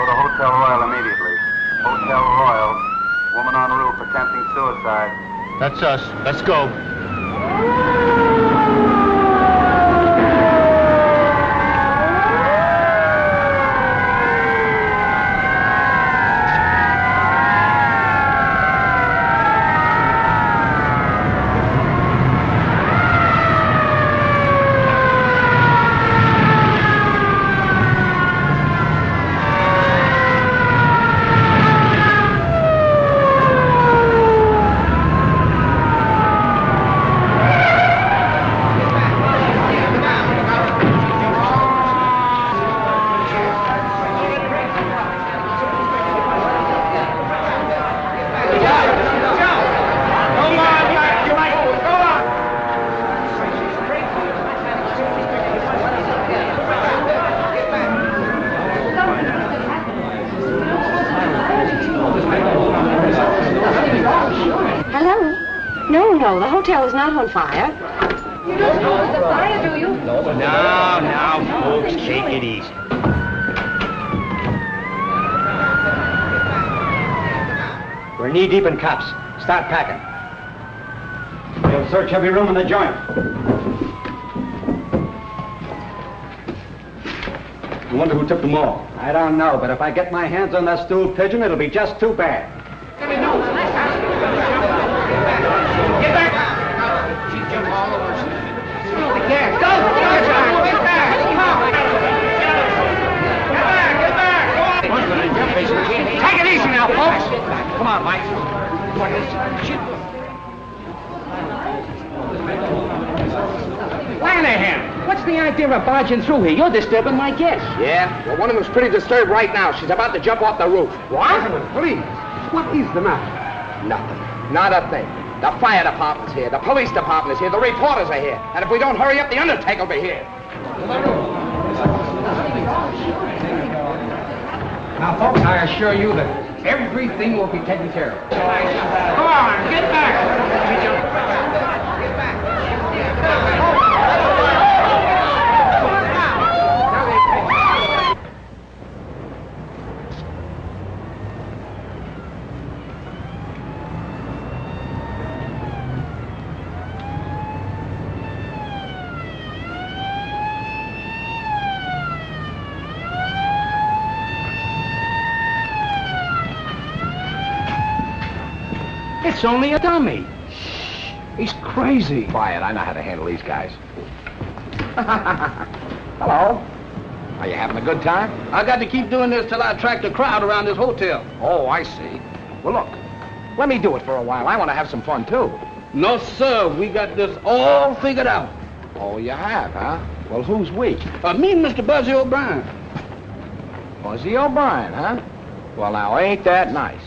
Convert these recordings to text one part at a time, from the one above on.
Go to Hotel Royal immediately. Hotel Royal. Woman on roof attempting suicide. That's us. Let's go. The hotel is not on fire. You don't know it's a fire, do you? Now, folks, take it easy. We're knee-deep in cops. Start packing. We'll search every room in the joint. I wonder who took them all. I don't know, but if I get my hands on that stool pigeon, it'll be just too bad. Get back! She jumped all over us. Spill the gas. Go! Get back! Get back! Take it easy now, folks. Come on, Mike. What is it? Lanahan, what's the idea of barging through here? You're disturbing my guests. Yeah? Well, one of them's pretty disturbed right now. She's about to jump off the roof. What? Please. What is the matter? Nothing. Not a thing. The fire department's here. The police department is here. The reporters are here. And if we don't hurry up, the undertaker will be here. Now, folks, I assure you that everything will be taken care of. Come on, get back! It's only a dummy. Shh. He's crazy. Quiet. I know how to handle these guys. Hello. Are you having a good time? I got to keep doing this till I attract a crowd around this hotel. Oh, I see. Well, look. Let me do it for a while. I want to have some fun, too. No, sir. We got this all figured out. Oh, you have, huh? Well, who's we? Me and Mr. Buzzy O'Brien. Buzzy O'Brien, huh? Well, now, ain't that nice?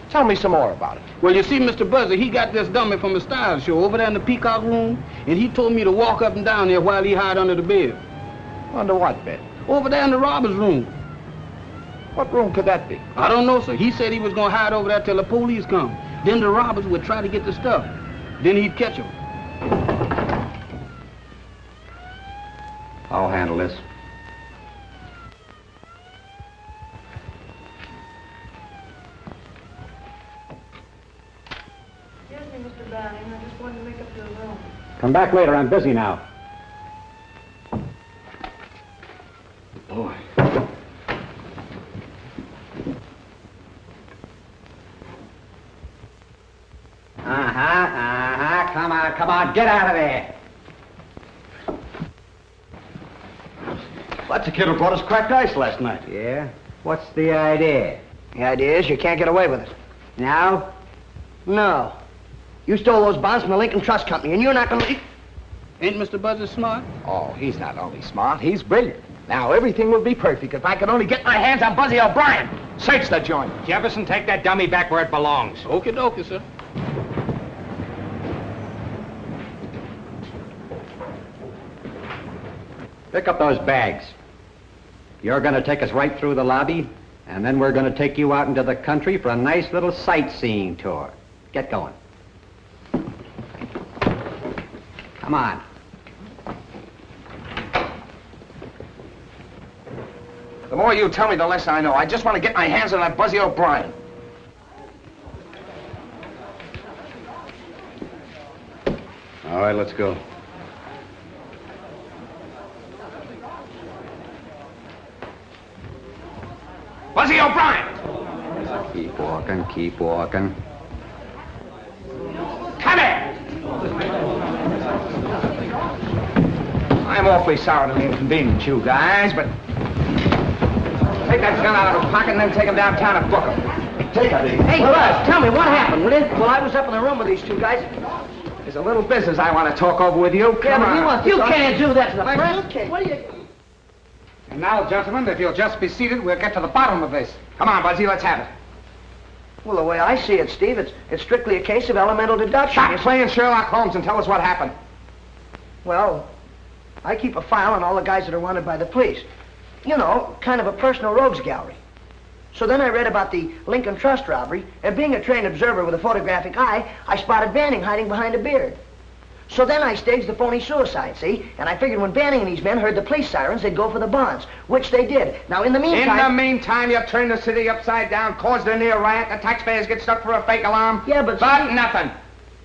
Tell me some more about it. Well, you see, Mr. Buzzy, he got this dummy from the style show over there in the Peacock room, and he told me to walk up and down there while he hide under the bed. Under what bed? Over there in the robber's room. What room could that be? I don't know, sir. He said he was going to hide over there till the police come. Then the robbers would try to get the stuff. Then he'd catch them. I'll handle this. Mr. Browning, I just wanted to make up your room. Come back later. I'm busy now. Boy. Come on. Get out of there. That's the kid who brought us cracked ice last night. Yeah? What's the idea? The idea is you can't get away with it. Now? No. You stole those bonds from the Lincoln Trust Company, and you're not going to... Ain't Mr. Buzzy smart? Oh, he's not only smart, he's brilliant. Now, everything will be perfect if I could only get my hands on Buzzy O'Brien. Search the joint. Jefferson, take that dummy back where it belongs. Okie dokie, sir. Pick up those bags. You're going to take us right through the lobby, and then we're going to take you out into the country for a nice little sightseeing tour. Get going. Come on. The more you tell me, the less I know. I just want to get my hands on that Buzzy O'Brien. All right, let's go. Buzzy O'Brien! Keep walking, keep walking. Come here! I'm awfully sorry to inconvenience you guys, but take that gun out of his pocket and then take him downtown and book him. Take it easy. Hey, Buzz, tell me what happened, will you? Well, I was up in the room with these two guys. There's a little business I want to talk over with you. Come on. You can't do that to the press. What are you... And now, gentlemen, if you'll just be seated, we'll get to the bottom of this. Come on, Buzzy, let's have it. Well, the way I see it, Steve, it's strictly a case of elemental deduction. Stop playing Sherlock Holmes and tell us what happened. Well, I keep a file on all the guys that are wanted by the police. You know, kind of a personal rogues gallery. So then I read about the Lincoln Trust robbery, and being a trained observer with a photographic eye, I spotted Banning hiding behind a beard. So then I staged the phony suicide, see? And I figured when Banning and these men heard the police sirens, they'd go for the bonds, which they did. Now, in the meantime... you turned the city upside down, caused a near riot, the taxpayers get stuck for a fake alarm. Yeah, but... nothing.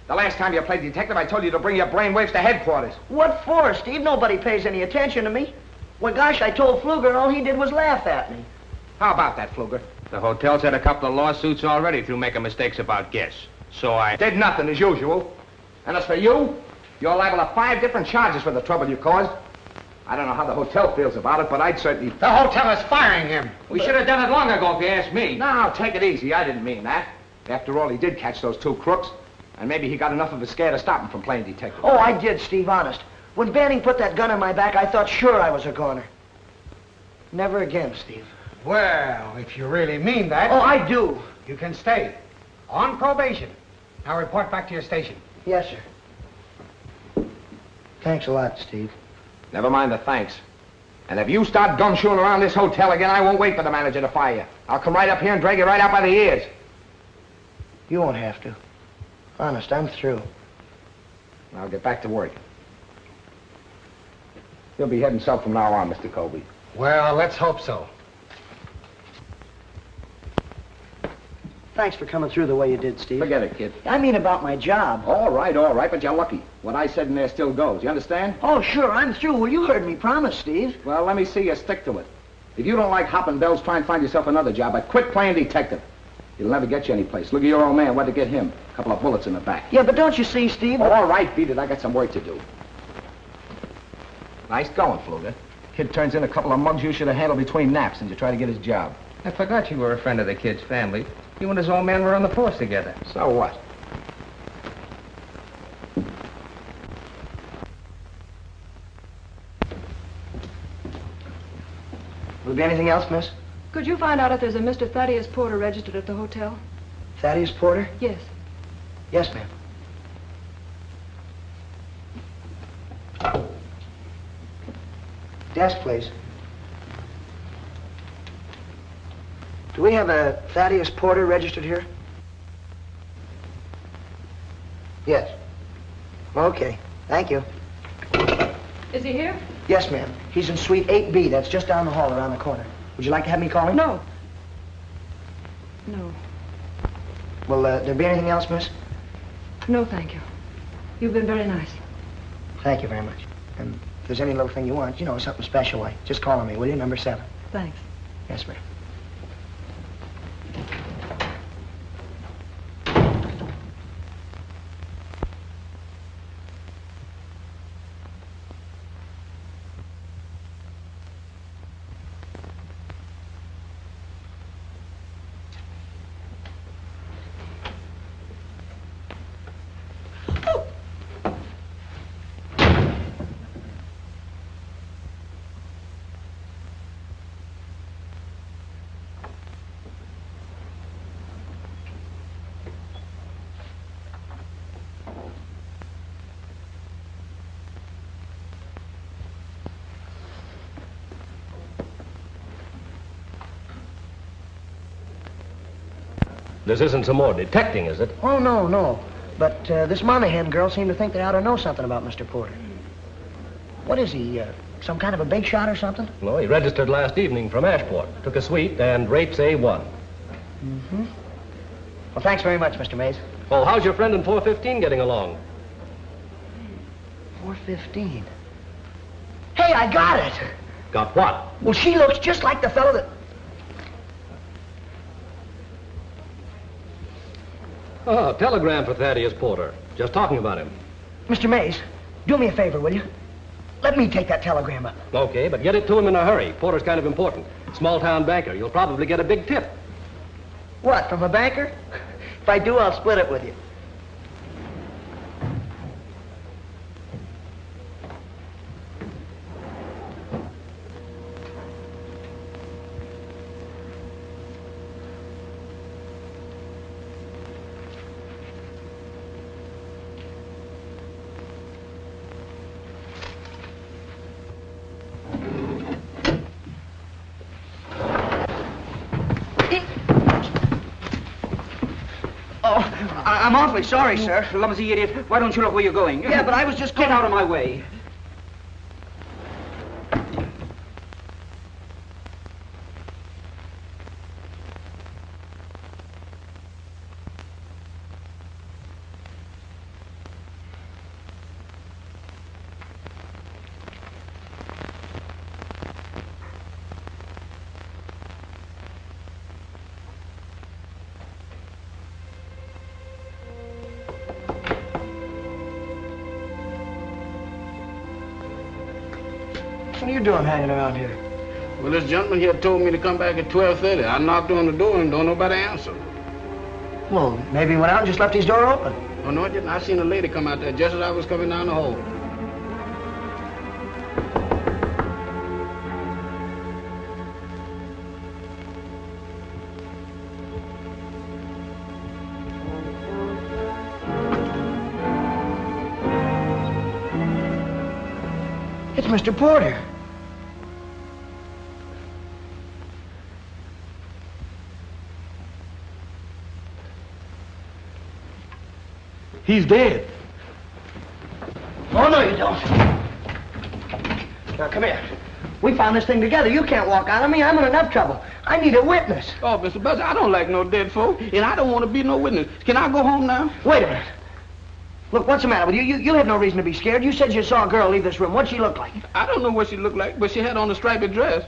The last time you played detective, I told you to bring your brainwaves to headquarters. What for, Steve? Nobody pays any attention to me. Well, gosh, I told Pfluger, and all he did was laugh at me. How about that, Pfluger? The hotel's had a couple of lawsuits already through making mistakes about guests. So I... Did nothing, as usual. And as for you, you're liable to 5 different charges for the trouble you caused. I don't know how the hotel feels about it, but I'd certainly... The hotel is firing him. We should have done it long ago, if you ask me. Now, take it easy. I didn't mean that. After all, he did catch those 2 crooks. And maybe he got enough of a scare to stop him from playing detective. Oh, I did, Steve, honest. When Banning put that gun in my back, I thought sure I was a goner. Never again, Steve. Well, if you really mean that... Oh, I do. You can stay. On probation. Now report back to your station. Yes, sir. Thanks a lot, Steve. Never mind the thanks. And if you start gumshoeing around this hotel again, I won't wait for the manager to fire you. I'll come right up here and drag you right out by the ears. You won't have to. Honest, I'm through. I'll get back to work. You'll be heading south from now on, Mr. Colby. Well, let's hope so. Thanks for coming through the way you did, Steve. Forget it, kid. I mean about my job. All right, but you're lucky. What I said in there still goes. You understand? Oh, sure, I'm through. Well, you heard me promise, Steve. Well, let me see you stick to it. If you don't like hopping bells, try and find yourself another job, but quit playing detective. It'll never get you anyplace. Look at your old man. What'd it get him? A couple of bullets in the back. Yeah, but don't you see, Steve? All right, beat it. I got some work to do. Nice going, Pfluger. Kid turns in a couple of mugs you should have handled between naps, and you try to get his job. I forgot you were a friend of the kid's family. You and his old man were on the force together. So what? Will there be anything else, miss? Could you find out if there's a Mr. Thaddeus Porter registered at the hotel? Thaddeus Porter? Yes. Yes, ma'am. Desk, please. Do we have a Thaddeus Porter registered here? Yes. Okay. Thank you. Is he here? Yes, ma'am. He's in suite 8B. That's just down the hall around the corner. Would you like to have me call him? No. No. Will there be anything else, miss? No, thank you. You've been very nice. Thank you very much. And if there's any little thing you want, you know, something special like, just call on me, will you? Number 7. Thanks. Yes, ma'am. This isn't some more detecting, is it? Oh, no. But this Monahan girl seemed to think they ought to know something about Mr. Porter. What is he, Some kind of a big shot or something? No, he registered last evening from Ashport. Took a suite and rates A1. Mm-hmm. Well, thanks very much, Mr. Mays. Well, how's your friend in 415 getting along? 415. Hey, I got it! Got what? Well, she looks just like the fellow that... Oh, telegram for Thaddeus Porter. Just talking about him. Mr. Mays, do me a favor, will you? Let me take that telegram up. Okay, but get it to him in a hurry. Porter's kind of important. Small-town banker. You'll probably get a big tip. What, from a banker? If I do, I'll split it with you. I'm awfully sorry, sir. Clumsy idiot. Why don't you look where you're going? Yeah, but I was just Get out of my way. What are you doing hanging around here? Well, this gentleman here told me to come back at 12:30. I knocked on the door and don't nobody answer. Well, maybe he went out and just left his door open. Oh, no, I didn't. I seen a lady come out there just as I was coming down the hall. It's Mr. Porter. He's dead. Oh, no, you don't. Now, come here. We found this thing together. You can't walk out on me. I'm in enough trouble. I need a witness. Oh, Mr. Buster, I don't like no dead folk, and I don't want to be no witness. Can I go home now? Wait a minute. Look, what's the matter with you? You have no reason to be scared. You said you saw a girl leave this room. What'd she look like? I don't know what she looked like, but she had on a striped dress.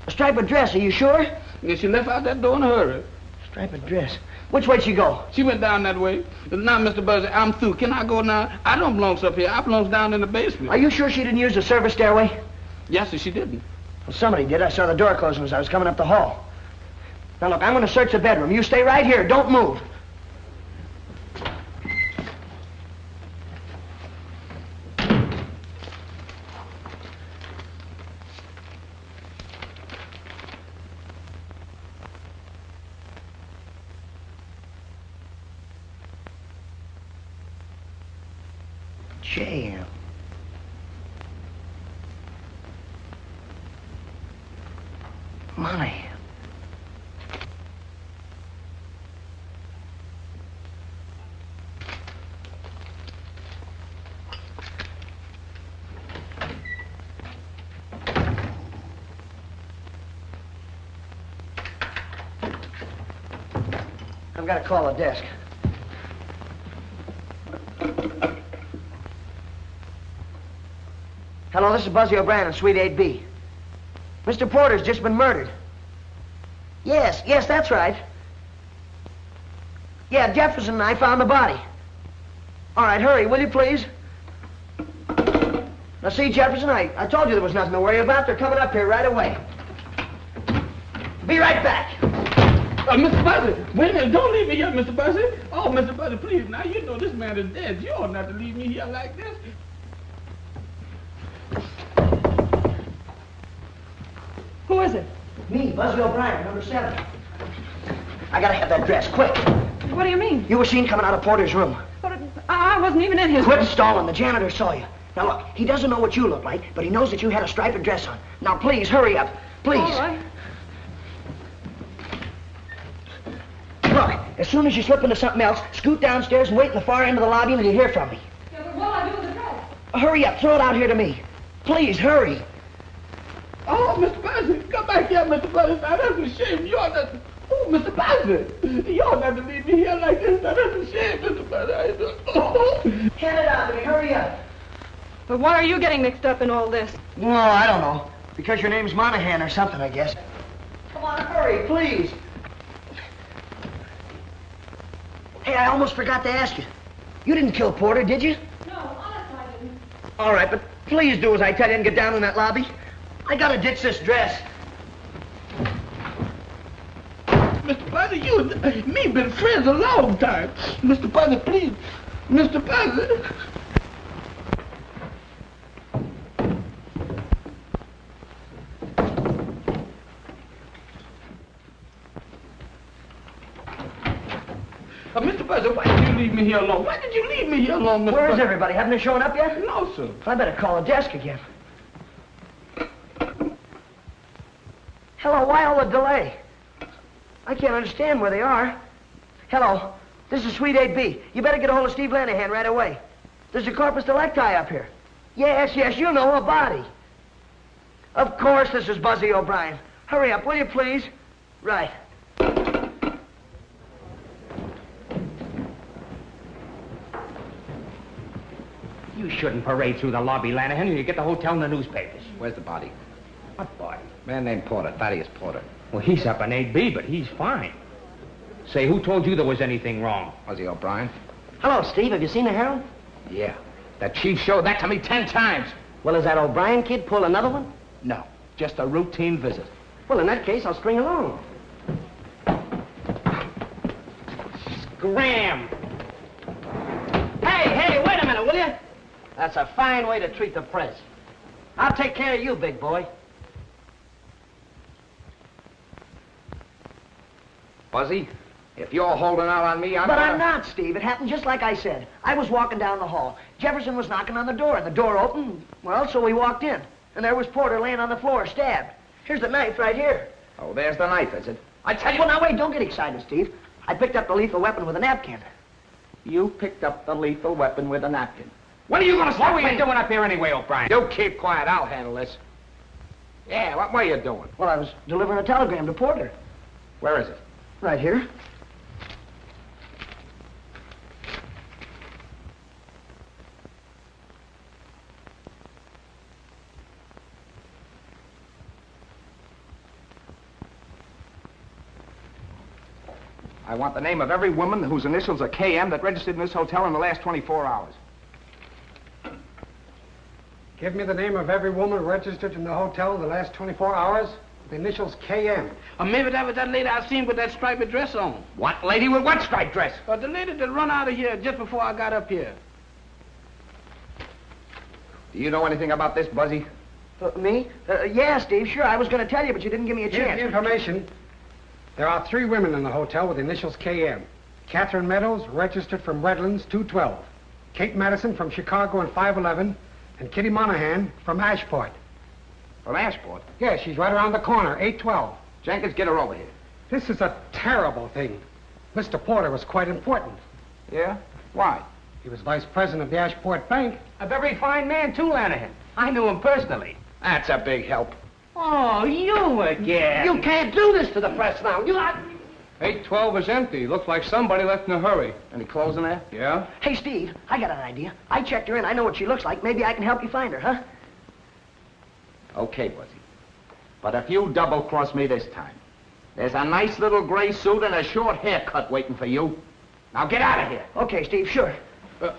A striped dress, are you sure? And she left out that door in a hurry. Striped dress. Which way'd she go? She went down that way. Now, Mr. Buzzer, I'm through. Can I go now? I don't belong up here. I belong down in the basement. Are you sure she didn't use the service stairway? Yes, sir, she didn't. Well, somebody did. I saw the door closing as I was coming up the hall. Now, look, I'm going to search the bedroom. You stay right here. Don't move. Jail. Money. I've got to call the desk. Hello, this is Buzzy O'Brien, Suite 8B. Mr. Porter's just been murdered. Yes, that's right. Yeah, Jefferson and I found the body. All right, hurry, will you please? Now, see, Jefferson, I told you there was nothing to worry about. They're coming up here right away. Be right back. Mr. Buzzy, wait a minute. Don't leave me here, Mr. Buzzy. Oh, Mr. Buzzy, please. Now, you know this man is dead. You ought not to leave me here like this. Who is it? Me, Buzzy O'Brien, number 7. I gotta have that dress, quick. What do you mean? You were seen coming out of Porter's room. But I wasn't even in his Quit room. stalling. The janitor saw you. Now, look, he doesn't know what you look like, but he knows that you had a striped dress on. Now, please, hurry up. Please. All right. Look, as soon as you slip into something else, scoot downstairs and wait in the far end of the lobby until you hear from me. Yeah, but what'll I do with the dress? Hurry up. Throw it out here to me. Please, hurry. back here, Mr. Buzzard. Now, that's a shame. You ought not... Oh, Mr. Buzzard. You ought not to leave me here like this. Now, that's a shame, Mr. Buzzard. Hand it out to me. Hurry up. But why are you getting mixed up in all this? Well, I don't know. Because your name's Monahan or something, I guess. Come on, hurry, please. Hey, I almost forgot to ask you. You didn't kill Porter, did you? No, honestly, I didn't. All right, but please do as I tell you and get down in that lobby. I gotta ditch this dress. Mr. Buzzard, you and me been friends a long time. Mr. Buzzard, please. Mr. Buzzard. Mr. Buzzard, why did you leave me here alone? Why did you leave me here alone, Mr. Where is Buzzard? everybody? Haven't they shown up yet? No, sir. I better call the desk again. Hello, why all the delay? I can't understand where they are. Hello, this is Suite 8B. You better get a hold of Steve Lanahan right away. There's a corpus delicti up here. Yes, you know, a body. Of course, this is Buzzy O'Brien. Hurry up, will you please? Right. You shouldn't parade through the lobby, Lanahan, and you get the hotel in the newspapers. Where's the body? What body? Man named Porter, Thaddeus Porter. Well, he's up in 8B, but he's fine. Say, who told you there was anything wrong? Buzzy O'Brien? Hello, Steve. Have you seen the Herald? Yeah. The chief showed that to me 10 times. Well, is that O'Brien kid pull another one? No, just a routine visit. Well, in that case, I'll string along. Scram! Hey, wait a minute, will you? That's a fine way to treat the press. I'll take care of you, big boy. Buzzy, if you're holding out on me, I'm not, Steve. It happened just like I said. I was walking down the hall. Jefferson was knocking on the door, and the door opened. Well, so we walked in. And there was Porter laying on the floor, stabbed. Here's the knife right here. Oh, there's the knife, is it? I tell you... Well, now, wait, don't get excited, Steve. I picked up the lethal weapon with a napkin. You picked up the lethal weapon with a napkin. When are you gonna stop What were you doing up here anyway, O'Brien? You keep quiet, I'll handle this. Yeah, what were you doing? Well, I was delivering a telegram to Porter. Where is it? Right here. I want the name of every woman whose initials are KM that registered in this hotel in the last 24 hours. Give me the name of every woman registered in the hotel in the last 24 hours. The initials KM. Or maybe that was that lady I seen with that striped dress on. What lady with what striped dress? Or the lady that run out of here just before I got up here. Do you know anything about this, Buzzy? Me? Yeah, Steve, sure. I was going to tell you, but you didn't give me a Here's chance. the information. There are 3 women in the hotel with the initials KM. Catherine Meadows, registered from Redlands, 212. Kate Madison from Chicago and 511. And Kitty Monahan from Ashport. From Ashport? Yeah, she's right around the corner, 812. Jenkins, get her over here. This is a terrible thing. Mr. Porter was quite important. Yeah? Why? He was vice president of the Ashport Bank. A very fine man, too, Lanahan. I knew him personally. That's a big help. Oh, you again. You can't do this to the press now. 812 is empty. Looks like somebody left in a hurry. Any clothes in there? Yeah? Hey, Steve, I got an idea. I checked her in. I know what she looks like. Maybe I can help you find her, huh? Okay, Buzzy. But if you double-cross me this time, there's a nice little gray suit and a short haircut waiting for you. Now get out of here. Okay, Steve, sure.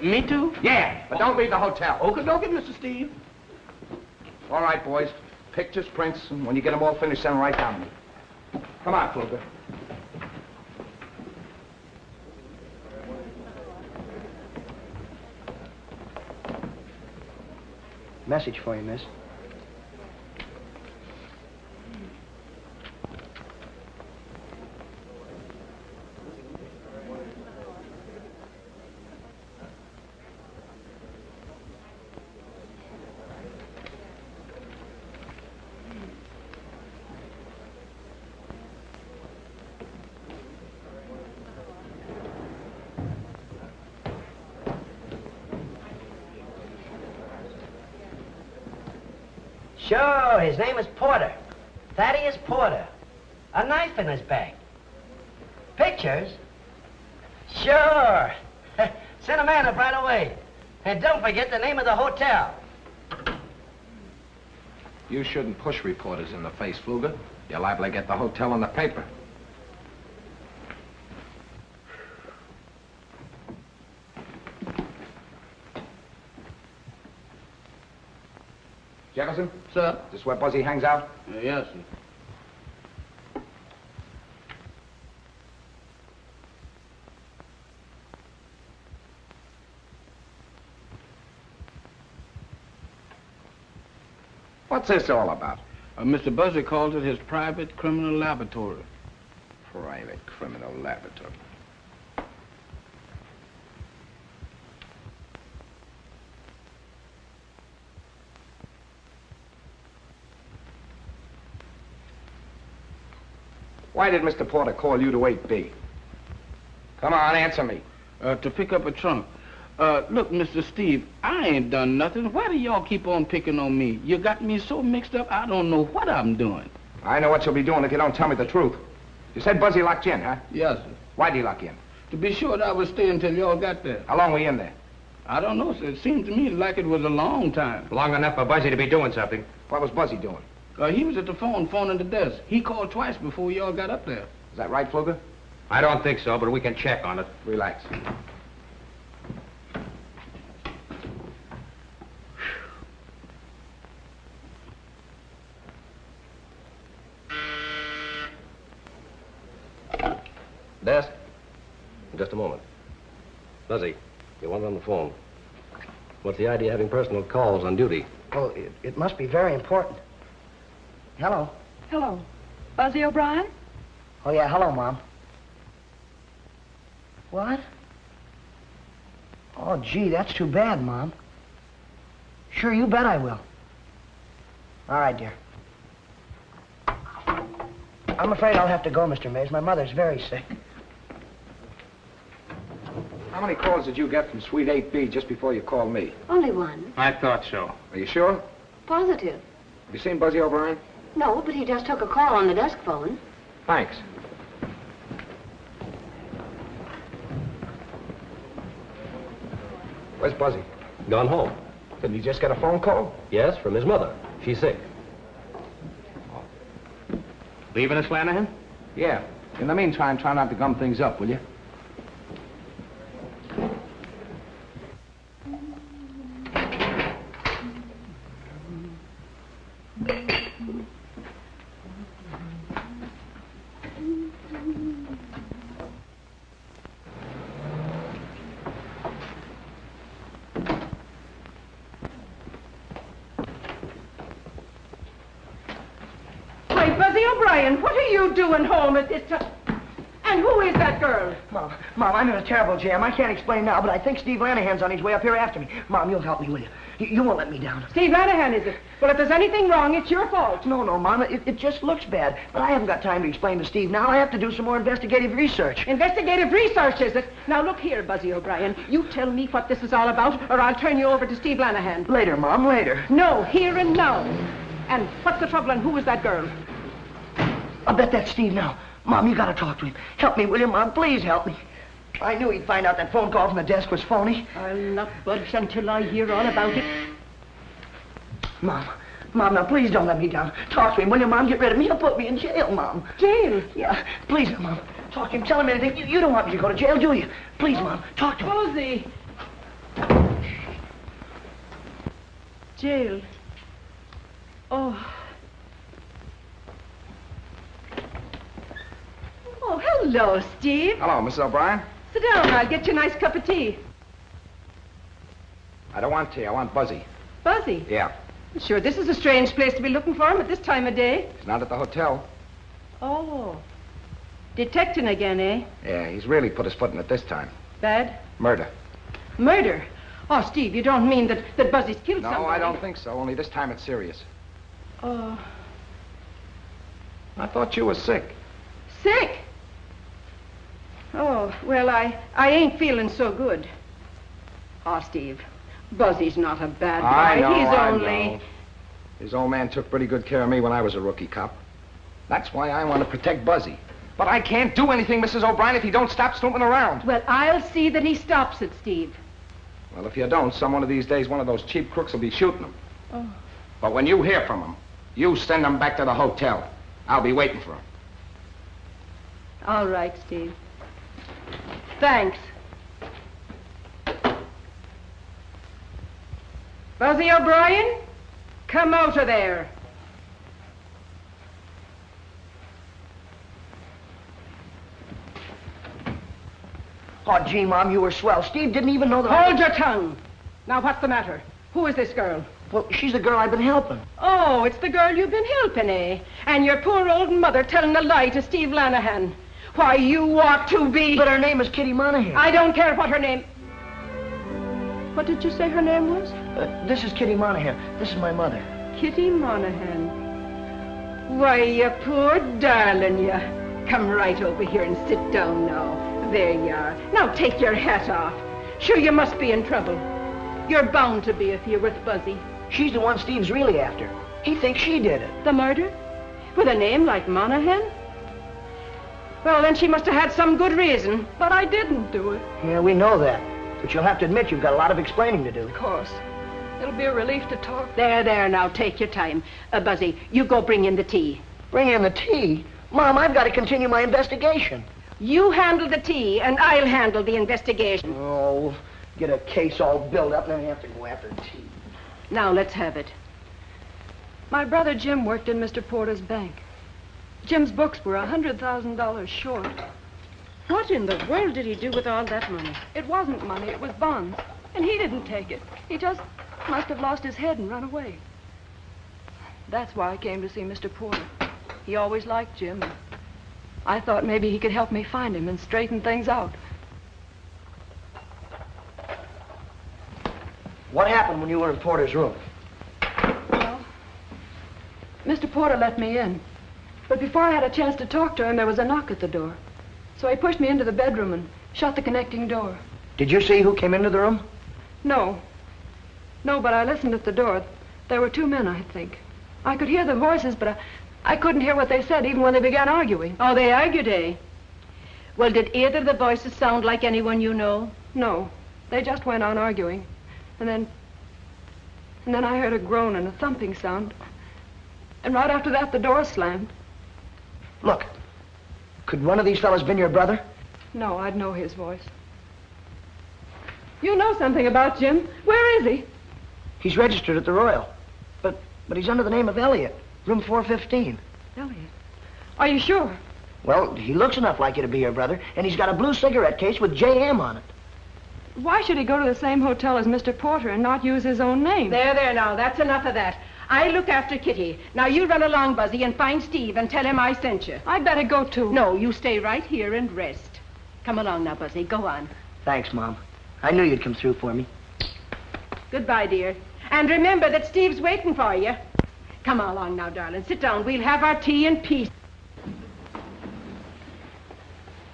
Me too? Yeah, but don't leave the hotel. Okay, Mr. Steve. All right, boys. Pictures, prints, and when you get them all finished, send them right down to me. Come on, Fluker. Message for you, miss. Sure, his name is Porter. Thaddeus Porter. A knife in his bag. Pictures? Sure. Send a man up right away. And don't forget the name of the hotel. You shouldn't push reporters in the face, Fluger. You're liable to get the hotel in the paper. Jefferson? Sir? Is this where Buzzy hangs out? Yes, sir. What's this all about? Mr. Buzzy calls it his private criminal laboratory. Private criminal laboratory. Why did Mr. Porter call you to 8B? Come on, answer me. To pick up a trunk. Look, Mr. Steve, I ain't done nothing. Why do y'all keep on picking on me? You got me so mixed up, I don't know what I'm doing. I know what you'll be doing if you don't tell me the truth. You said Buzzy locked you in, huh? Yes, sir. Why'd he lock you in? To be sure that I was staying till y'all got there. How long were you in there? I don't know, sir. It seemed to me like it was a long time. Long enough for Buzzy to be doing something. What was Buzzy doing? He was at the phone, phoning the desk. He called twice before y'all got up there. Is that right, Fluger? I don't think so, but we can check on it. Relax. Desk? Just a moment. Buzzy, you want on the phone. What's the idea of having personal calls on duty? Oh, it must be very important. Hello. Hello. Buzzy O'Brien? Oh, yeah, hello, Mom. What? Oh, gee, that's too bad, Mom. Sure, you bet I will. All right, dear. I'm afraid I'll have to go, Mr. Mays. My mother's very sick. How many calls did you get from Suite 8B just before you called me? Only one. I thought so. Are you sure? Positive. Have you seen Buzzy O'Brien? No, but he just took a call on the desk phone. Thanks. Where's Buzzy? Gone home. Didn't he just get a phone call? Yes, from his mother. She's sick. Leaving us, Flanagan? Yeah. In the meantime, try not to gum things up, will you? Buzzy O'Brien, what are you doing home at this time? And who is that girl? Mom, I'm in a terrible jam. I can't explain now, but I think Steve Lanahan's on his way up here after me. Mom, you'll help me, will you? You won't let me down. Steve Lanahan, is it? Well, if there's anything wrong, it's your fault. No, Mom, it just looks bad. But I haven't got time to explain to Steve now. I have to do some more investigative research. Investigative research, is it? Now, look here, Buzzy O'Brien. You tell me what this is all about, or I'll turn you over to Steve Lanahan. Later, Mom, later. No, here and now. And what's the trouble, and who is that girl? I'll bet that's Steve now. Mom, you gotta talk to him. Help me, will you, Mom? Please help me. I knew he'd find out that phone call from the desk was phony. I'll not budge until I hear all about it. Mom, now please don't let me down. Talk to him, will you, Mom? Get rid of me. He'll put me in jail, Mom. Jail? Yeah, please, Mom. Talk to him. Tell him anything. You don't want me to go to jail, do you? Please, Mom. Talk to him. Buzzy. Jail. Oh. Oh, hello, Steve. Hello, Mrs. O'Brien. Sit down. I'll get you a nice cup of tea. I don't want tea. I want Buzzy. Buzzy? Yeah. Sure, this is a strange place to be looking for him at this time of day. He's not at the hotel. Oh. Detecting again, eh? Yeah, he's really put his foot in it this time. Bad? Murder. Murder? Oh, Steve, you don't mean that Buzzy's killed somebody? No, I don't think so. Only this time it's serious. Oh. I thought you were sick. Sick? Oh, well, I ain't feeling so good. Oh, Steve, Buzzy's not a bad guy. I know, He's I only... know. His old man took pretty good care of me when I was a rookie cop. That's why I want to protect Buzzy. But I can't do anything, Mrs. O'Brien, if he don't stop snooping around. Well, I'll see that he stops it, Steve. Well, if you don't, some one of these days, one of those cheap crooks will be shooting him. Oh. But when you hear from him, you send him back to the hotel. I'll be waiting for him. All right, Steve. Thanks. Buzzy O'Brien, come out of there. Oh, gee, Mom, you were swell. Steve didn't even know that Hold your tongue. Now, what's the matter? Who is this girl? Well, she's the girl I've been helping. Oh, it's the girl you've been helping, eh? And your poor old mother telling a lie to Steve Lanahan. Why, you ought to be... But her name is Kitty Monahan. I don't care what her name... What did you say her name was? This is Kitty Monahan. This is my mother. Kitty Monahan. Why, you poor darling, you. Come right over here and sit down now. There you are. Now take your hat off. Sure, you must be in trouble. You're bound to be if you're with Buzzy. She's the one Steve's really after. He thinks she did it. The murder? With a name like Monahan? Well, then she must have had some good reason. But I didn't do it. Yeah, we know that. But you'll have to admit you've got a lot of explaining to do. Of course. It'll be a relief to talk. There, now, take your time. Buzzy, you go bring in the tea. Bring in the tea? Mom, I've got to continue my investigation. You handle the tea, and I'll handle the investigation. Oh, get a case all built up, and then you have to go after tea. Now, let's have it. My brother Jim worked in Mr. Porter's bank. Jim's books were $100,000 short. What in the world did he do with all that money? It wasn't money, it was bonds. And he didn't take it. He just must have lost his head and run away. That's why I came to see Mr. Porter. He always liked Jim. I thought maybe he could help me find him and straighten things out. What happened when you were in Porter's room? Well, Mr. Porter let me in. But before I had a chance to talk to him, there was a knock at the door. So he pushed me into the bedroom and shut the connecting door. Did you see who came into the room? No. No, but I listened at the door. There were two men, I think. I could hear the voices, but I couldn't hear what they said even when they began arguing. Oh, they argued, eh? Well, did either of the voices sound like anyone you know? No. They just went on arguing. And then I heard a groan and a thumping sound. And right after that, the door slammed. Look, could one of these fellas been your brother? No, I'd know his voice. You know something about Jim. Where is he? He's registered at the Royal. But he's under the name of Elliot, room 415. Elliot? Are you sure? Well, he looks enough like you to be your brother, and he's got a blue cigarette case with J.M. on it. Why should he go to the same hotel as Mr. Porter and not use his own name? There, now, that's enough of that. I look after Kitty. Now, you run along, Buzzy, and find Steve and tell him I sent you. I'd better go, too. No, you stay right here and rest. Come along now, Buzzy. Go on. Thanks, Mom. I knew you'd come through for me. Goodbye, dear. And remember that Steve's waiting for you. Come along now, darling. Sit down. We'll have our tea in peace.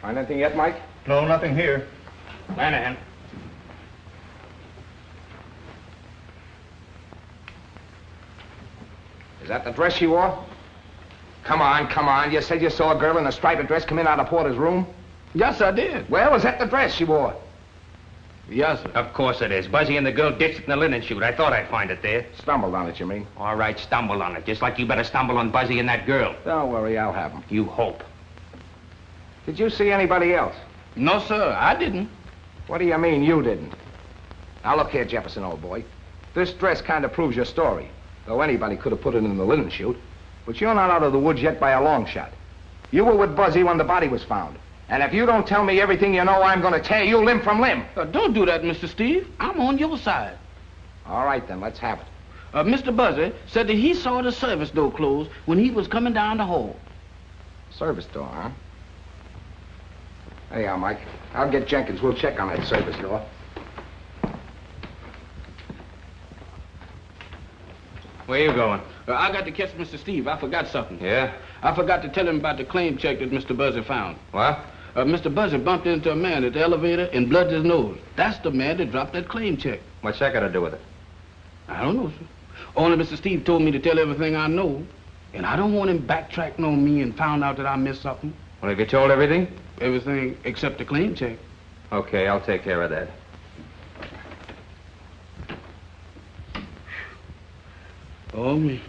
Find anything yet, Mike? No, nothing here. Lanahan. Is that the dress she wore? Come on. You said you saw a girl in a striped dress come in out of Porter's room? Yes, I did. Well, is that the dress she wore? Yes, sir. Of course it is. Buzzy and the girl ditched it in the linen chute. I thought I'd find it there. Stumbled on it, you mean? All right, stumble on it. Just like you better stumble on Buzzy and that girl. Don't worry, I'll have them. You hope. Did you see anybody else? No, sir, I didn't. What do you mean you didn't? Now, look here, Jefferson, old boy. This dress kind of proves your story. Though anybody could have put it in the linen chute. But you're not out of the woods yet by a long shot. You were with Buzzy when the body was found. And if you don't tell me everything you know, I'm going to tear you limb from limb. Don't do that, Mr. Steve. I'm on your side. All right, then, let's have it. Mr. Buzzy said that he saw the service door close when he was coming down the hall. Service door, huh? Hey, Mike. I'll get Jenkins. We'll check on that service door. Where you going? I got to catch Mr. Steve. I forgot something. Yeah? I forgot to tell him about the claim check that Mr. Buzzy found. What? Mr. Buzzy bumped into a man at the elevator and blooded his nose. That's the man that dropped that claim check. What's that got to do with it? I don't know, sir. Only Mr. Steve told me to tell everything I know. And I don't want him backtracking on me and found out that I missed something. Well, have you told everything? Everything except the claim check. Okay, I'll take care of that. Oh, me.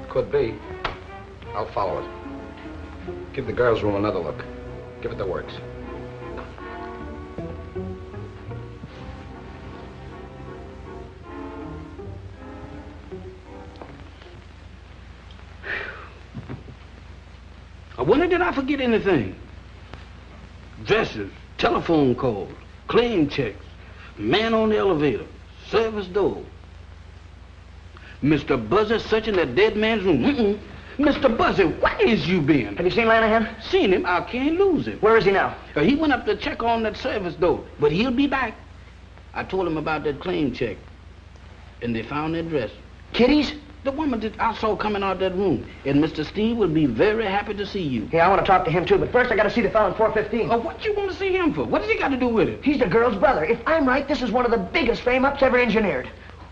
Could be. I'll follow it. Give the girls' room another look. Give it the works. I wonder did I forget anything? Dresses, telephone calls, claim checks, man on the elevator, service door. Mr. Buzzer searching that dead man's room. Mr. Buzzer, where is you been? Have you seen Lanahan? Seen him. I can't lose him. Where is he now? He went up to check on that service door, but he'll be back. I told him about that claim check, and they found that dress. Kitty's? The woman that I saw coming out that room. And Mr. Steve will be very happy to see you. Yeah, I want to talk to him too, but first I got to see the fellow in 415. Oh, what you want to see him for? What has he got to do with it? He's the girl's brother. If I'm right, this is one of the biggest frame-ups ever engineered.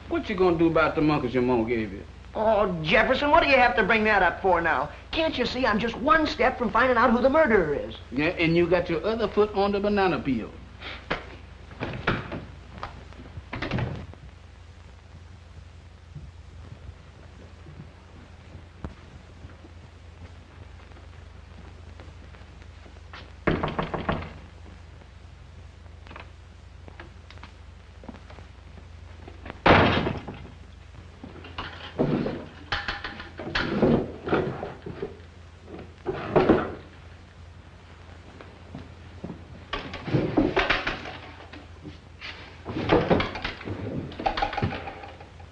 What you gonna do about the monkeys your mom gave you? Oh, Jefferson, what do you have to bring that up for now? Can't you see I'm just one step from finding out who the murderer is? Yeah, and you got your other foot on the banana peel.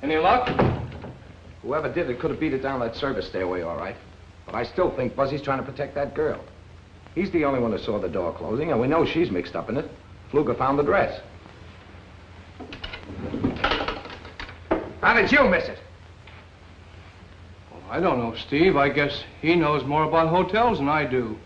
Any luck? Whoever did it could have beat it down that service stairway, all right. But I still think Buzzy's trying to protect that girl. He's the only one who saw the door closing, and we know she's mixed up in it. Fluger found the dress. How did you miss it? Well, I don't know, Steve. I guess he knows more about hotels than I do.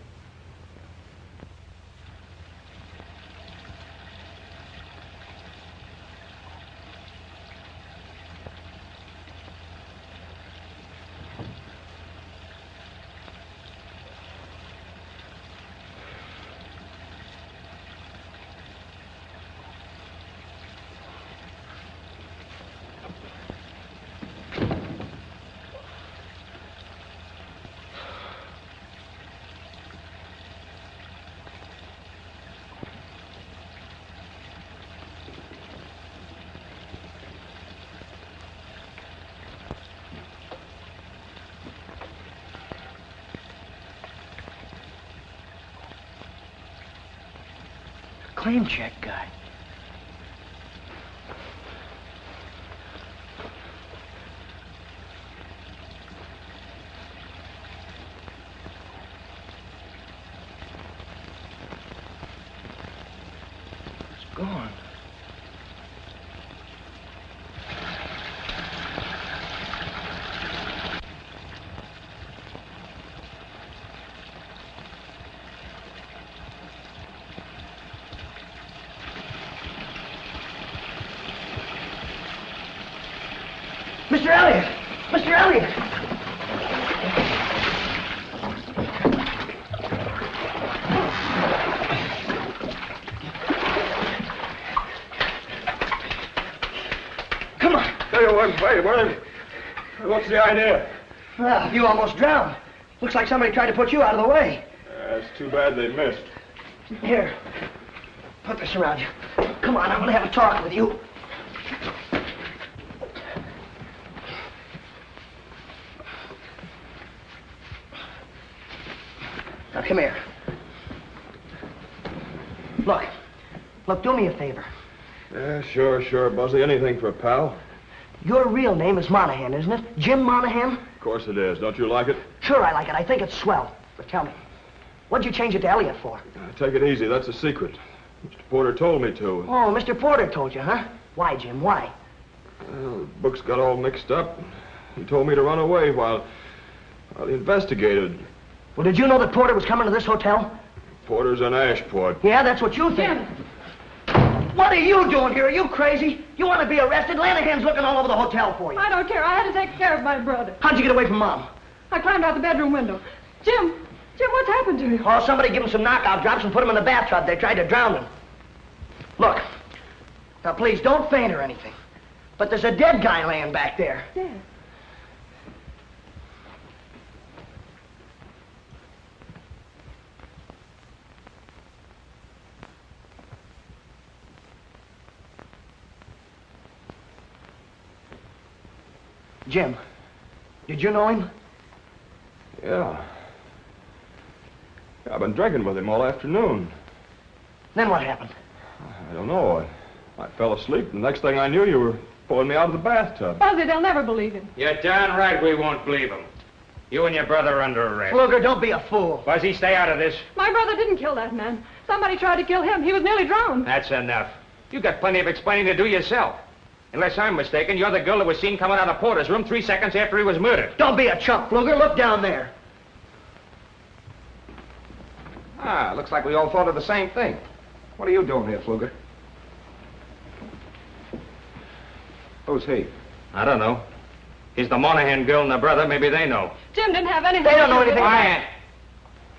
Claim check guy. It's gone. Mr. Elliot! Mr. Elliot! Come on. Wait. What's the idea? Well, you almost drowned. Looks like somebody tried to put you out of the way. It's too bad they missed. Here, put this around you. Come on, I'm gonna have a talk with you. come here. Look, do me a favor. Yeah, sure, Buzzy. Anything for a pal. Your real name is Monahan, isn't it? Jim Monahan? Of course it is. Don't you like it? Sure I like it. I think it's swell. But tell me, what'd you change it to Elliot for? Take it easy. That's a secret. Mr. Porter told me to. Oh, Mr. Porter told you, huh? Why, Jim, why? Well, the books got all mixed up. He told me to run away while he investigated. Well, did you know that Porter was coming to this hotel? Porter's in Ashport. Yeah, that's what you think. Jim! What are you doing here? Are you crazy? You want to be arrested? Lanahan's looking all over the hotel for you. I don't care. I had to take care of my brother. How'd you get away from Mom? I climbed out the bedroom window. Jim, what's happened to you? Oh, somebody gave him some knockout drops and put him in the bathtub. They tried to drown him. Look, now please don't faint or anything. But there's a dead guy laying back there. Dead? Jim, did you know him? Yeah. I've been drinking with him all afternoon. Then what happened? I don't know. I fell asleep. The next thing I knew, you were pulling me out of the bathtub. Buzzy, they'll never believe him. You're darn right we won't believe him. You and your brother are under arrest. Luger, don't be a fool. Buzzy, stay out of this. My brother didn't kill that man. Somebody tried to kill him. He was nearly drowned. That's enough. You got plenty of explaining to do yourself. Unless I'm mistaken, you're the girl that was seen coming out of Porter's room 3 seconds after he was murdered. Don't be a chump, Luger. Look down there. Ah, looks like we all thought of the same thing. What are you doing here, Fluger? Who's he? I don't know. He's the Monahan girl and the brother. Maybe they know. Jim didn't have anything. They don't know anything. Quiet.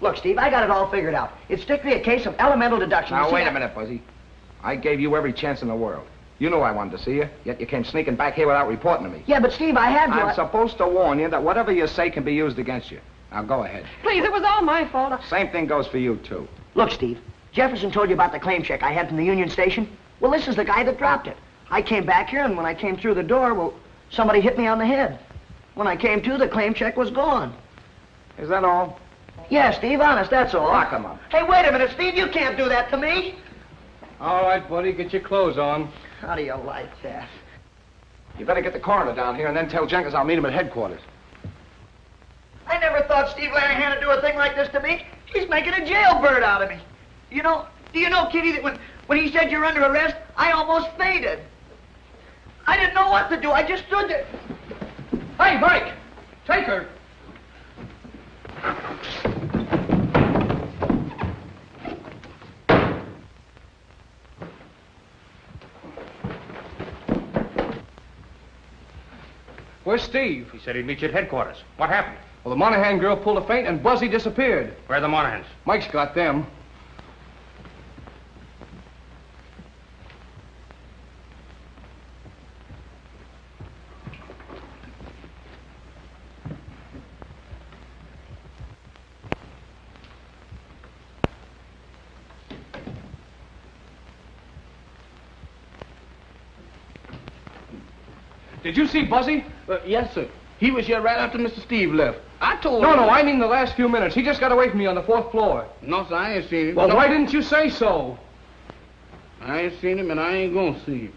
Look, Steve, I got it all figured out. It's strictly a case of elemental deduction. Now, You see wait a that? minute, Buzzy. I gave you every chance in the world. You knew I wanted to see you, yet you came sneaking back here without reporting to me. Yeah, but Steve, I had to. I'm supposed to warn you that whatever you say can be used against you. Now, go ahead. Please, it was all my fault. Same thing goes for you, too. Look, Steve, Jefferson told you about the claim check I had from the Union Station. Well, this is the guy that dropped it. I came back here, and when I came through the door, well, somebody hit me on the head. When I came to, the claim check was gone. Is that all? Yeah, Steve, honest, that's all. Lock him up. Hey, wait a minute, Steve, you can't do that to me. All right, buddy, get your clothes on. How do you like that? You better get the coroner down here and then tell Jenkins I'll meet him at headquarters. I never thought Steve Lanahan would do a thing like this to me. He's making a jailbird out of me. Do you know, Kitty, that when he said you're under arrest, I almost fainted. I didn't know what to do. I just stood there. Hey, Mike! Take her! Where's Steve? He said he'd meet you at headquarters. What happened? Well, the Monahan girl pulled a feint and Buzzy disappeared. Where are the Monahans? Mike's got them. Did you see Buzzy? Yes, sir. He was here right after Mr. Steve left. I told him. No, I mean the last few minutes. He just got away from me on the 4th floor. No, sir, I ain't seen him. Well, No. why didn't you say so? I ain't seen him, and I ain't gonna see him.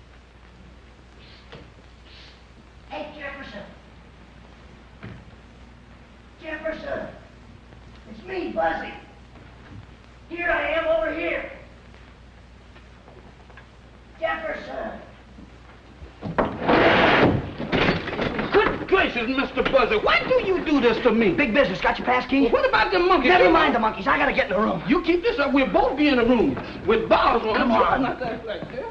Hey, Jefferson. Jefferson. It's me, Buzzy. Here I am over here. Jefferson. Good gracious, Mr. Buzzy, why do you do this to me? Big business. Got your pass key? What about the monkeys? Never mind the monkeys. I gotta get in the room. You keep this up, we'll both be in a room with bars on. Come on. Not that like that.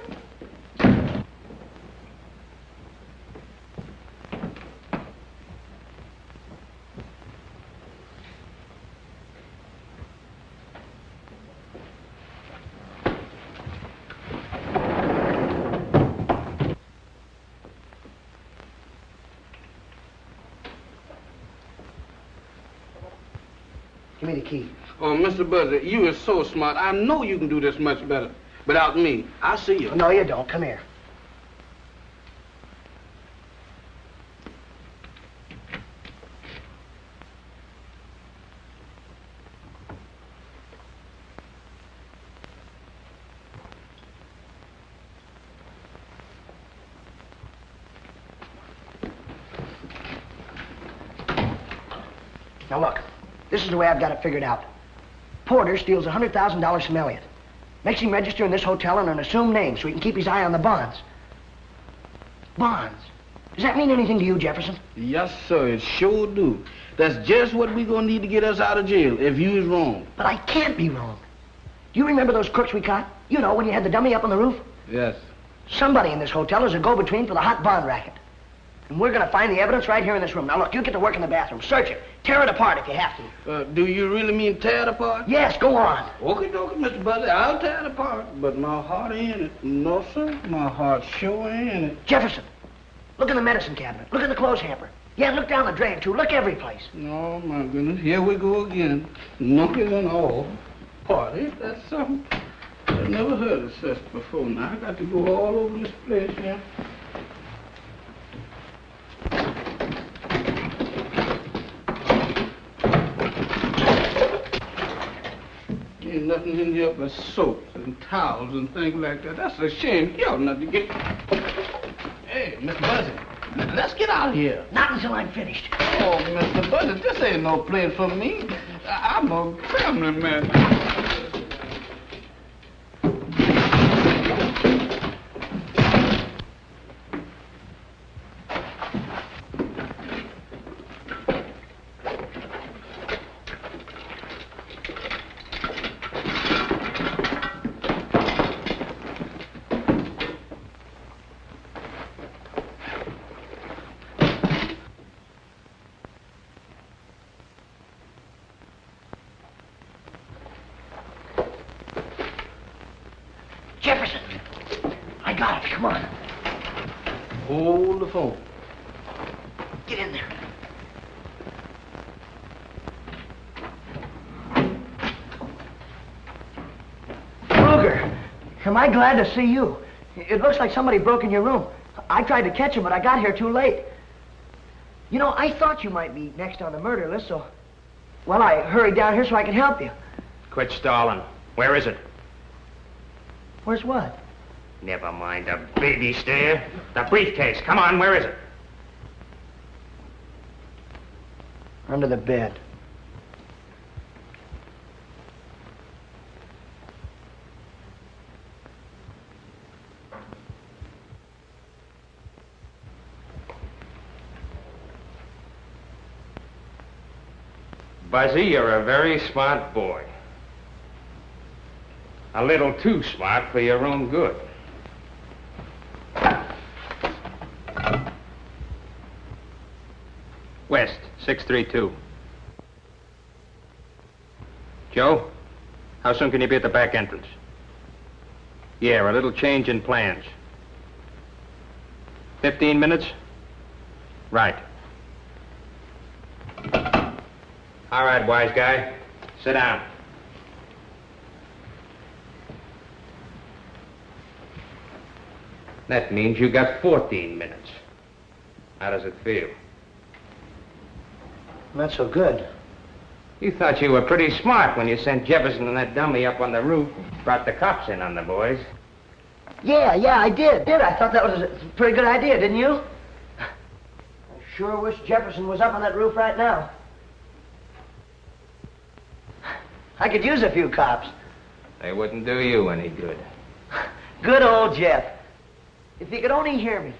Give me the key. Oh, Mr. Buzzy, you are so smart. I know you can do this much better. Without me, I'll see you. No, you don't. Come here. Now look, this is the way I've got it figured out. Porter steals $100,000 from Elliot. Makes him register in this hotel under an assumed name so he can keep his eye on the bonds. Bonds? Does that mean anything to you, Jefferson? Yes, sir, it sure do. That's just what we gonna need to get us out of jail if you is wrong. But I can't be wrong. Do you remember those crooks we caught? You know, when you had the dummy up on the roof? Yes. Somebody in this hotel is a go-between for the hot bond racket. And we're gonna find the evidence right here in this room. Now look, you get to work in the bathroom. Search it. Tear it apart if you have to. Do you really mean tear it apart? Yes, go on. Okay, Mr. Buzzy, I'll tear it apart. But my heart ain't in it. No, sir, my heart sure ain't in it. Jefferson, look in the medicine cabinet. Look in the clothes hamper. Yeah, look down the drain, too. Look every place. Oh, my goodness. Here we go again. Monkeys and all. Party? That's something. I've never heard of such before. Now, I got to go all over this place here. Ain't nothing in here but soaps and towels and things like that. That's a shame. You ought not to get... Hey, Mr. Buzzy, let's get out of here. Not until I'm finished. Oh, Mr. Buzzy, this ain't no place for me. I'm a family man. Jefferson, I got it. Come on. Hold the phone. Get in there. Kruger, am I glad to see you? It looks like somebody broke in your room. I tried to catch him, but I got here too late. You know, I thought you might be next on the murder list, so... Well, I hurried down here so I could help you. Quit stalling. Where is it? Where's what? Never mind the baby stare. The briefcase. Come on, where is it? Under the bed. Buzzy, you're a very smart boy. A little too smart for your own good. West, 632. Joe, how soon can you be at the back entrance? Yeah, a little change in plans. 15 minutes? Right. All right, wise guy. Sit down. That means you got 14 minutes. How does it feel? Not so good. You thought you were pretty smart when you sent Jefferson and that dummy up on the roof, brought the cops in on the boys. Yeah, I did. I thought that was a pretty good idea, didn't you? I sure wish Jefferson was up on that roof right now. I could use a few cops. They wouldn't do you any good. Good old Jeff. If he could only hear me.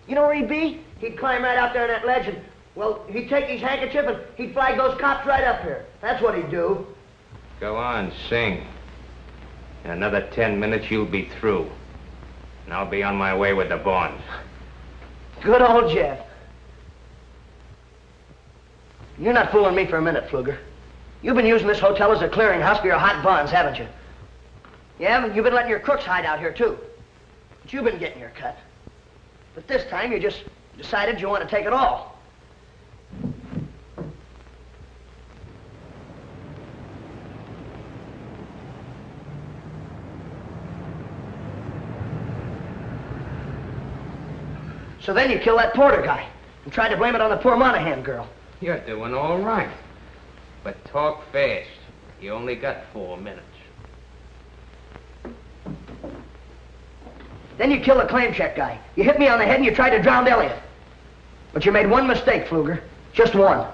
You know where he'd be? He'd climb right out there in that ledge and, well, he'd take his handkerchief and he'd flag those cops right up here. That's what he'd do. Go on, sing. In another 10 minutes, you'll be through. And I'll be on my way with the bonds. Good old Jeff. You're not fooling me for a minute, Pfluger. You've been using this hotel as a clearinghouse for your hot bonds, haven't you? Yeah, you've been letting your crooks hide out here, too. But you've been getting your cut. But this time, you just decided you want to take it all. So then you kill that Porter guy and tried to blame it on the poor Monahan girl. You're doing all right. But talk fast. You only got 4 minutes. Then you killed the claim check guy. You hit me on the head and you tried to drown Elliot. But you made one mistake, Pfluger. Just one.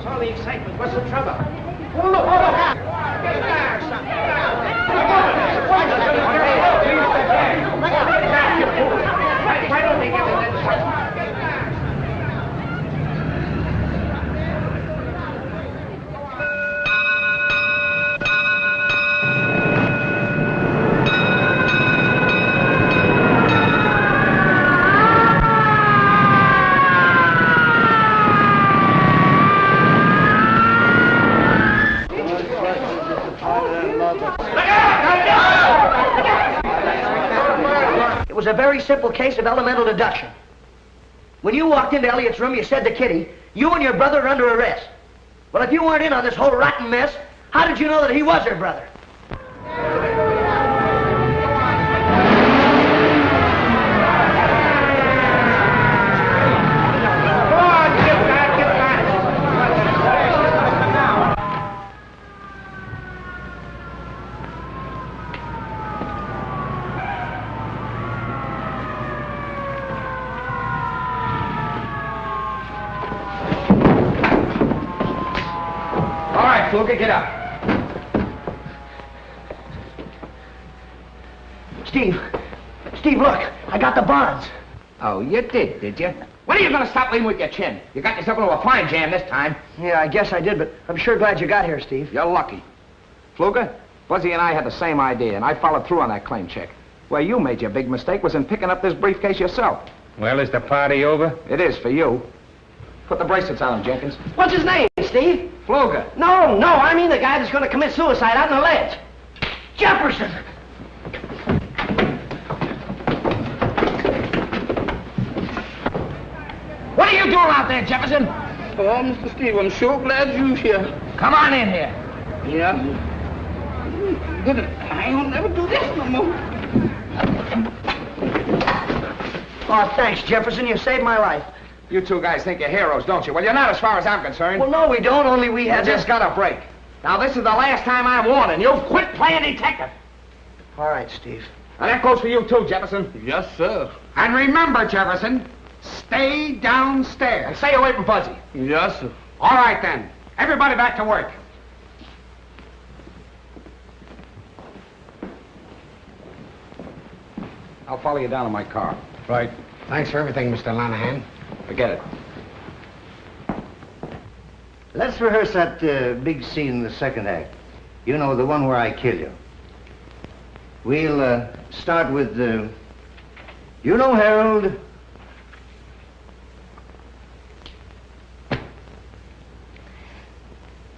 What's all the excitement? What's the trouble? Oh, look, what happened? Get back, son. Get back. Why don't they give it that? It was a very simple case of elemental deduction. When you walked into Elliot's room, you said to Kitty, you and your brother are under arrest. Well, if you weren't in on this whole rotten mess, how did you know that he was her brother? Fluker, get up. Steve, look, I got the bonds. Oh, you did you? When are you going to stop leaning with your chin? You got yourself into a fine jam this time. Yeah, I guess I did, but I'm sure glad you got here, Steve. You're lucky. Fluker, Buzzy and I had the same idea, and I followed through on that claim check. Where you made your big mistake was in picking up this briefcase yourself. Well, is the party over? It is for you. Put the bracelets on him, Jenkins. What's his name, Steve? Fluker. No, I mean the guy that's going to commit suicide out on the ledge. Jefferson! What are you doing out there, Jefferson? Oh, Mr. Steve, I'm sure glad you're here. Come on in here. Yeah? Good. I ain't gonna never do this no more. Oh, thanks, Jefferson. You saved my life. You two guys think you're heroes, don't you? Well, you're not as far as I'm concerned. Well, no, we don't. Only we You had just got a break. Now, this is the last time I'm warning you. Quit playing detective. All right, Steve. And that goes for you, too, Jefferson. Yes, sir. And remember, Jefferson, stay downstairs. And stay away from Buzzy. Yes, sir. All right, then. Everybody back to work. I'll follow you down in my car. Right. Thanks for everything, Mr. Lanahan. Forget it. Let's rehearse that big scene in the second act. You know, the one where I kill you. We'll start with, you know, Harold.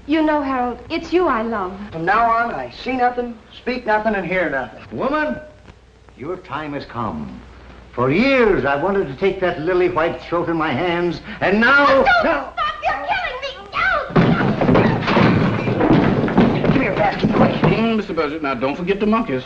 You know, Harold, it's you I love. From now on, I see nothing, speak nothing, and hear nothing. Woman, your time has come. For years, I wanted to take that lily white throat in my hands, and now... Don't stop! You're killing me! No! Come here, Baskin, quick. Mr. Buzzard, now don't forget the monkeys.